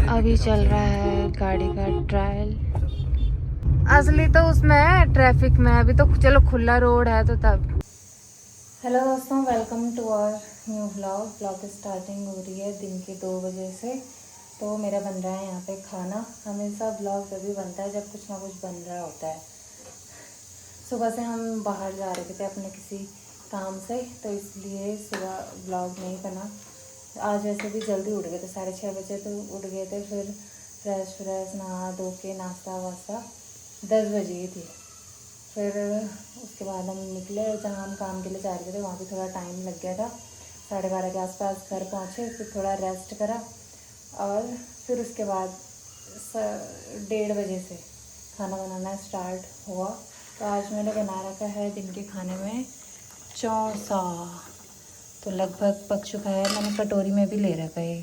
अभी चल रहा है गाड़ी का ट्रायल। असली तो उसमें है ट्रैफिक में, अभी तो चलो खुला रोड है तो तब। हेलो दोस्तों, welcome to our new vlog की स्टार्टिंग हो रही है दिन के 2 बजे से। तो मेरा बन रहा है यहाँ पे खाना। हमेशा व्लॉग तभी बनता है जब कुछ ना कुछ बन रहा होता है। सुबह से हम बाहर जा रहे थे अपने किसी काम से, तो इसलिए सुबह व्लॉग नहीं बना। आज वैसे भी जल्दी उठ गए थे, 6:30 बजे तो उठ गए थे। फिर फ्रेश नहा धो के नाश्ता वास्ता 10 बजे ही थी। फिर उसके बाद हम निकले, जहाँ हम काम के लिए जा रहे थे वहाँ भी थोड़ा टाइम लग गया था। 12:30 के आसपास घर पहुँचे, फिर थोड़ा रेस्ट करा और फिर उसके बाद 1:30 बजे से खाना बनाना स्टार्ट हुआ। तो आज मैंने बना रखा है दिन के खाने में चौसा, तो लगभग पक चुका है। मैंने कटोरी में भी ले रखा है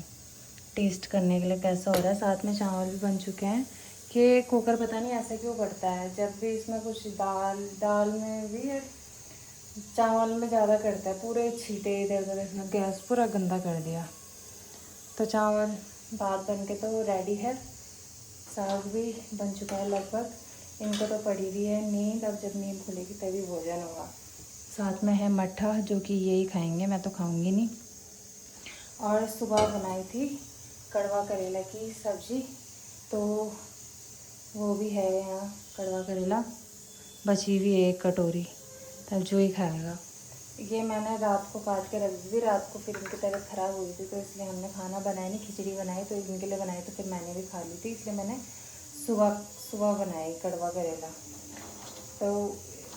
टेस्ट करने के लिए कैसा हो रहा है। साथ में चावल भी बन चुके हैं। कि कुकर पता नहीं ऐसा क्यों करता है, जब भी इसमें कुछ दाल में भी चावल में ज़्यादा करता है, पूरे छींटे इधर उधर। इसमें गैस पूरा गंदा कर दिया। तो चावल भात बन के तो रेडी है, साग भी बन चुका है लगभग। इनको तो पड़ी हुई है नींद, अब जब नींद खुलेगी तभी भोजन होगा। साथ में है मट्ठा, जो कि यही खाएंगे, मैं तो खाऊंगी नहीं। और सुबह बनाई थी कड़वा करेला की सब्ज़ी, तो वो भी है यहाँ। कड़वा करेला बची हुई है 1 कटोरी, तब जो ही खाएगा। ये मैंने रात को काट के रख दी थी। रात को फिर इनकी तबीयत ख़राब हुई थी, तो इसलिए हमने खाना बनाया नहीं, खिचड़ी बनाई तो इनके लिए बनाई, तो फिर मैंने भी खा ली थी। इसलिए मैंने सुबह बनाई कड़वा करेला। तो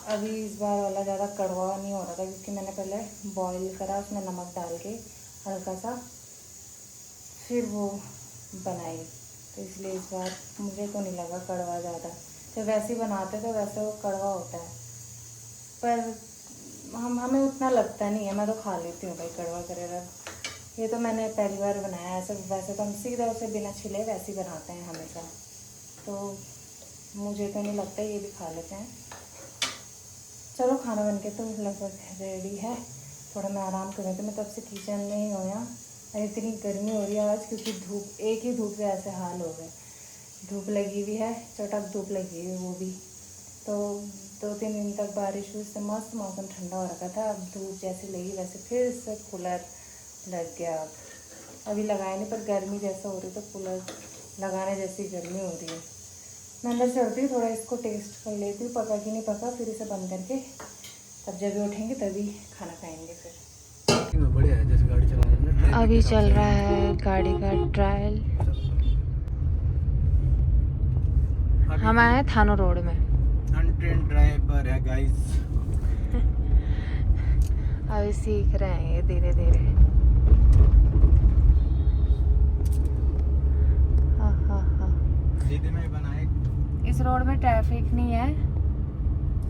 अभी इस बार वाला ज़्यादा कड़वा नहीं हो रहा था, क्योंकि मैंने पहले बॉईल करा उसमें नमक डाल के हल्का सा, फिर वो बनाई। तो इसलिए इस बार मुझे तो नहीं लगा कड़वा ज़्यादा। जब वैसे ही बनाते तो वैसे वो कड़वा होता है, पर हमें उतना लगता नहीं है। मैं तो खा लेती हूँ भाई कड़वा करेला। ये तो मैंने पहली बार बनाया ऐसे। वैसे तो हम सीधा उसे बिना छिले वैसे ही बनाते हैं हमेशा, तो मुझे तो नहीं लगता, ये भी खा लेते हैं। चलो खाना बनके तो लगभग रेडी है। थोड़ा मैं आराम कर रही थी, मैं तब से किचन में ही हूँ यहाँ। इतनी गर्मी हो रही है आज, क्योंकि धूप, एक ही धूप से ऐसे हाल हो गए। धूप लगी हुई है, चटक धूप लगी हुई है वो भी। तो 2-3 दिन तक बारिश हुई, इससे मस्त मौसम ठंडा हो रखा था। अब धूप जैसी लगी वैसे फिर से कूलर लग गया। अभी लगाया नहीं, पर गर्मी जैसा हो रही, तो कूलर लगाने जैसी गर्मी हो रही है। मैं अंदर चलती हूँ, थोड़ा इसको टेस्ट कर लेती हूँ, पका कि नहीं पका। फिर इसे बंद करके तब जब भी उठेंगे तभी खाना खाएंगे। फिर बढ़िया है, जैसे गाड़ी चला रहे हैं। अभी चल रहा है गाड़ी का ट्रायल। हम आए हैं थानो रोड में। अनट्रेन्ड ड्राइवर है गाइस। अभी सीख रहे हैं ये धीरे धीरे। हाँ हाँ हाँ, सीधे में बनाए। इस रोड में ट्रैफिक नहीं है,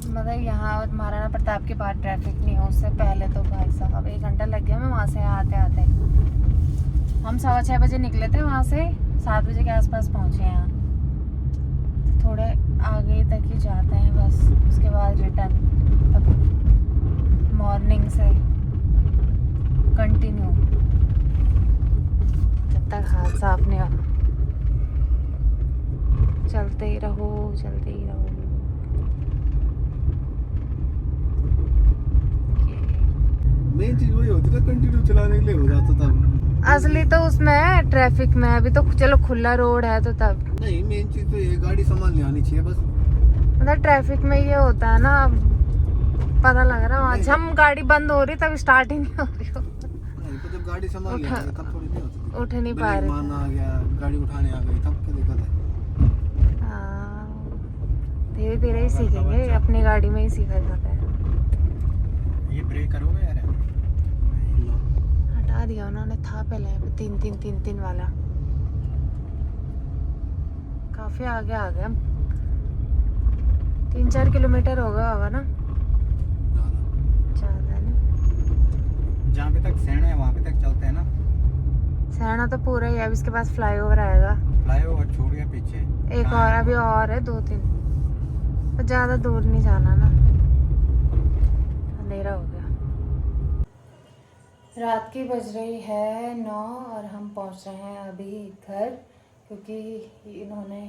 मतलब यहाँ महाराणा प्रताप के बाद ट्रैफिक नहीं है। उससे पहले तो भाई साहब 1 घंटा लग गया मैं वहाँ से आते आते। हम 6:15 बजे निकले थे वहाँ से, 7 बजे के आसपास पहुँचे यहाँ। थोड़े आगे तक ही जाते हैं बस, उसके बाद रिटर्न। तब मॉर्निंग से कंटिन्यू जब तक हाथ साफ नहीं हो। चलते ही रहो, चलते ही रहो। मेन चीज वही होती है, कंटिन्यू चलाने के लिए हो जाता था। असली तो उसमें है ट्रैफिक में, अभी तो चलो खुला रोड है तो तब। नहीं, मेन चीज तो ये गाड़ी संभालने आनी चाहिए बस। मतलब ट्रैफिक में ये होता है ना, पता लग रहा है अच्छा हम गाड़ी बंद हो रही तब स्टार्ट ही नहीं हो रही हो। नहीं, तो जब गाड़ी संभालने आ गई तब थोड़ी नहीं होती। उठ नहीं पा रही। मान आ गया, गाड़ी उठाने आ गई, तब क्या दिक्कत है। हाँ, धीरे धीरे ही सीखेंगे, अपनी गाड़ी में ही सीखा जाता है। ये ब्रेक करोगे यार? हटा दिया उन्होंने, था पहले 3-3 वाला। काफी आगे आ गए हम, 3-4 किलोमीटर होगा ना, ज्यादा नहीं। जहाँ पे तक सैना है वहाँ पे तक चलते हैं ना। सैना तो पूरा ही है, अब इसके पास फ्लाईओवर आएगा। फ्लाईओवर छोड़ गया पीछे, एक और अभी और है, 2-3, तो ज्यादा दूर नहीं जाना ना, अंधेरा हो गया। रात की बज रही है 9 और हम पहुंच रहे हैं अभी घर, क्योंकि इन्होंने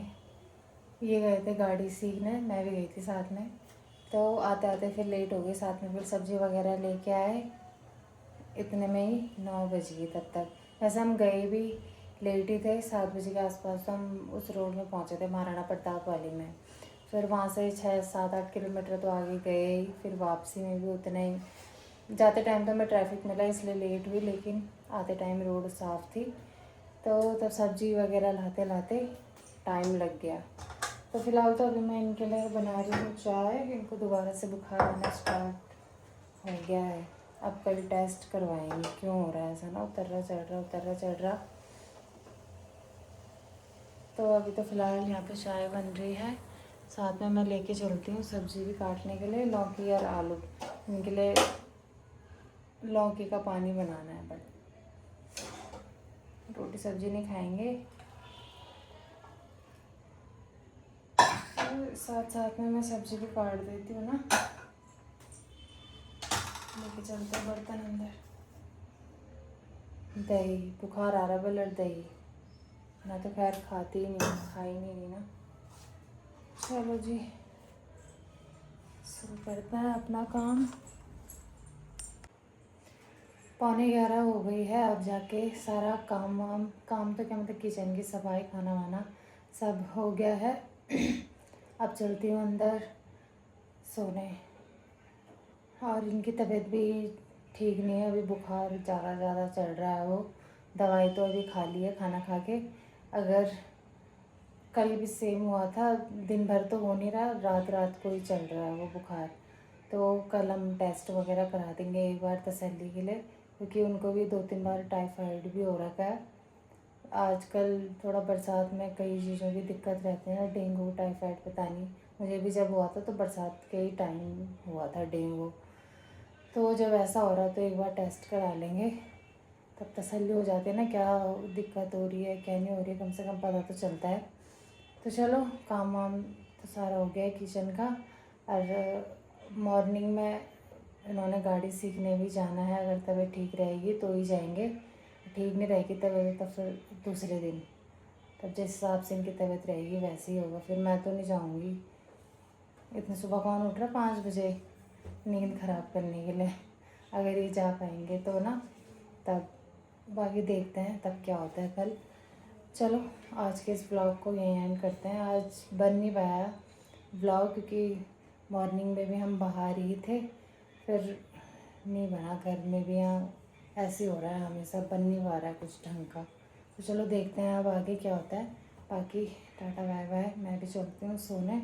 ये गए थे गाड़ी सीखने, मैं भी गई थी साथ में, तो आते आते फिर लेट हो गई। साथ में फिर सब्ज़ी वगैरह लेके आए, इतने में ही 9 बज गई तब तक। वैसे हम गए भी लेट ही थे, 7 बजे के आसपास तो हम उस रोड में पहुंचे थे, महाराणा प्रताप वाली में। फिर वहाँ से 6-7-8 किलोमीटर तो आगे गए ही, फिर वापसी में भी उतने ही। जाते टाइम तो मैं ट्रैफिक मिला इसलिए लेट हुई, लेकिन आते टाइम रोड साफ़ थी। तो तब सब्ज़ी वगैरह लाते लाते टाइम लग गया। तो फ़िलहाल तो अभी मैं इनके लिए बना रही हूँ चाय। इनको दोबारा से बुखार आना स्टार्ट हो गया है। अब कल टेस्ट करवाएंगे क्यों हो रहा है ऐसा ना, उतर रहा चढ़ रहा, उतर रहा चढ़ रहा। तो अभी तो फ़िलहाल यहाँ पे चाय बन रही है, साथ में मैं लेके चलती हूँ सब्ज़ी भी काटने के लिए, लौकी और आलू। इनके लिए लौकी का पानी बनाना है, बट रोटी सब्ज़ी नहीं खाएंगे। साथ साथ में मैं सब्ज़ी भी काट देती हूँ ना। लेके चलते हैं बर्तन अंदर। दही, बुखार आ रहा बलर दही, मैं तो खैर खाती ही नहीं, खा ही नहीं रही ना। चलो जी, शुरू करते हैं अपना काम। 11:15 हो गई है। अब जाके सारा काम तो क्या मतलब किचन की सफाई, खाना वाना सब हो गया है। अब चलती हूँ अंदर सोने। और इनकी तबीयत भी ठीक नहीं है, अभी बुखार ज़्यादा चढ़ रहा है। वो दवाई तो अभी खा ली है खाना खा के। अगर कल भी सेम हुआ था, दिन भर तो हो नहीं रहा, रात रात को ही चल रहा है वो बुखार। तो कल हम टेस्ट वगैरह करा देंगे एक बार तसल्ली के लिए, क्योंकि उनको भी 2-3 बार टाइफाइड भी हो रखा है। आजकल थोड़ा बरसात में कई चीज़ों की दिक्कत रहती है, डेंगू टाइफाइड पता नहीं। मुझे भी जब हुआ था तो बरसात के ही टाइम हुआ था डेंगू। तो जब ऐसा हो रहा है तो एक बार टेस्ट करा लेंगे, तब तसल्ली हो जाती है ना, क्या दिक्कत हो रही है क्या नहीं हो रही है, कम से कम पता तो चलता है। तो चलो, काम वाम तो सारा हो गया है किचन का। और मॉर्निंग में इन्होंने गाड़ी सीखने भी जाना है, अगर तबीयत ठीक रहेगी तो ही जाएंगे, ठीक नहीं रहेगी तबीयत तो फिर दूसरे दिन, तब जिस हिसाब से इनकी तबीयत रहेगी वैसे ही होगा। फिर मैं तो नहीं जाऊँगी, इतनी सुबह कौन उठ रहा है 5 बजे नींद ख़राब करने के लिए। अगर ये जा पाएंगे तो ना, तब बाकी देखते हैं तब क्या होता है कल। चलो, आज के इस ब्लॉग को यहीं एंड करते हैं। आज बन नहीं पाया ब्लॉग, क्योंकि मॉर्निंग में भी हम बाहर ही थे, फिर नहीं बना। घर में भी यहाँ ऐसे हो रहा है, हमेशा बन नहीं पा रहा है कुछ ढंग का। तो चलो देखते हैं अब आगे क्या होता है। बाकी टाटा बाय बाय, मैं भी चलती हूँ सोने।